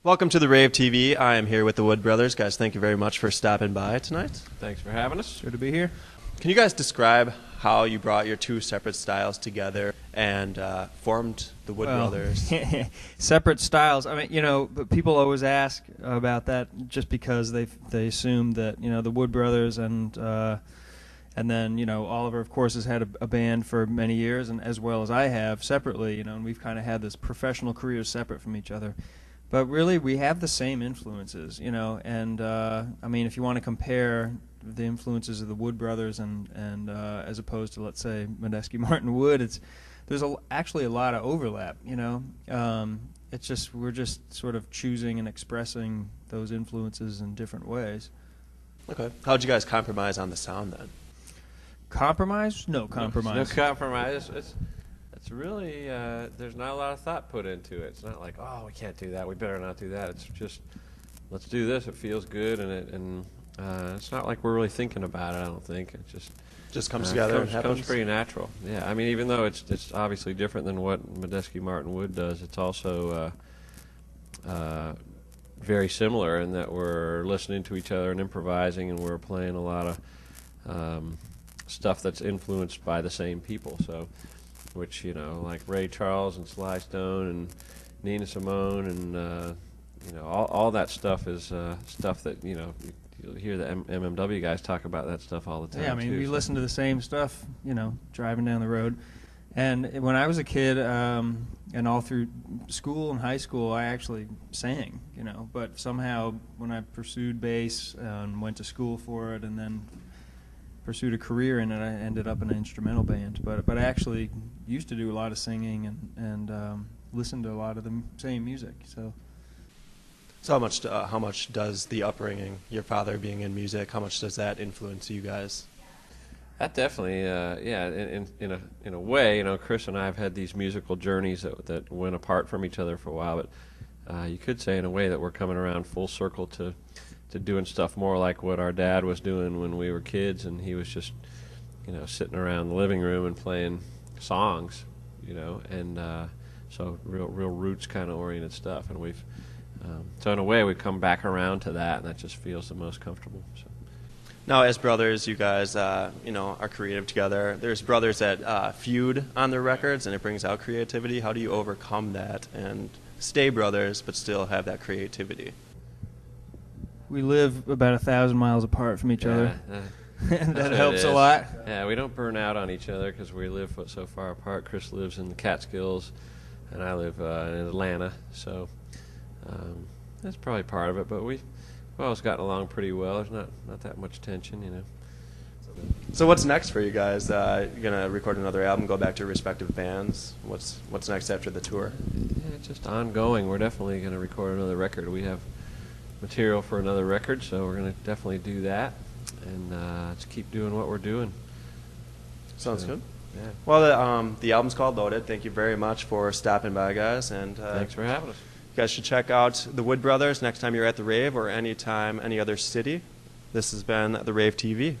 Welcome to the Rave TV. I am here with the Wood Brothers. Guys, thank you very much for stopping by tonight. Thanks for having us. Good to be here. Can you guys describe how you brought your two separate styles together and formed the Wood Brothers? Separate styles. I mean, but people always ask about that just because they assume that, the Wood Brothers and then, Oliver, of course, has had a band for many years, and as well as I have separately, and we've kind of had this professional careers separate from each other. But really, we have the same influences, and I mean, if you want to compare the influences of the Wood Brothers and as opposed to, let's say, Medeski Martin Wood, there's actually a lot of overlap, It's just we're just sort of choosing and expressing those influences in different ways. Okay. How'd you guys compromise on the sound then? Compromise? No compromise. No compromise. It's really, there's not a lot of thought put into it. It's not like, oh, we can't do that, we better not do that. It's just, let's do this, it feels good, and it's not like we're really thinking about it, I don't think. It just comes together and happens? Comes pretty natural. Yeah, I mean, even though it's obviously different than what Medeski Martin Wood does, it's also very similar in that we're listening to each other and improvising, and we're playing a lot of stuff that's influenced by the same people. So, which, like Ray Charles and Sly Stone and Nina Simone and, all that stuff is stuff that, you'll hear the MMW guys talk about that stuff all the time. Yeah, I mean, we so. listen to the same stuff, driving down the road. And when I was a kid, and all through school and high school, I actually sang, But somehow when I pursued bass and went to school for it and then pursued a career in it, I ended up in an instrumental band. But I actually used to do a lot of singing and listen to a lot of the same music. So how much does the upbringing, your father being in music, how much does that influence you guys? That definitely, in a way, Chris and I have had these musical journeys that went apart from each other for a while. But you could say in a way that we're coming around full circle to doing stuff more like what our dad was doing when we were kids, and he was just, sitting around the living room and playing songs, and so real roots kind of oriented stuff. And we've, so in a way, we've come back around to that, and that just feels the most comfortable. So. Now, as brothers, you guys, are creative together. There's brothers that feud on their records, and it brings out creativity. How do you overcome that and stay brothers but still have that creativity? We live about 1,000 miles apart from each other. And that helps a lot. Yeah, we don't burn out on each other because we live so far apart. Chris lives in the Catskills, and I live in Atlanta. So that's probably part of it. But we've always gotten along pretty well. There's not that much tension, So what's next for you guys? You're gonna record another album, go back to respective bands. What's next after the tour? Yeah, it's just ongoing. We're definitely gonna record another record. We have material for another record, so we're going to definitely do that, and just keep doing what we're doing. Sounds good. Yeah. Well, the album's called Loaded. Thank you very much for stopping by, guys. And thanks for having us. You guys should check out the Wood Brothers next time you're at the Rave or any other city. This has been the Rave TV.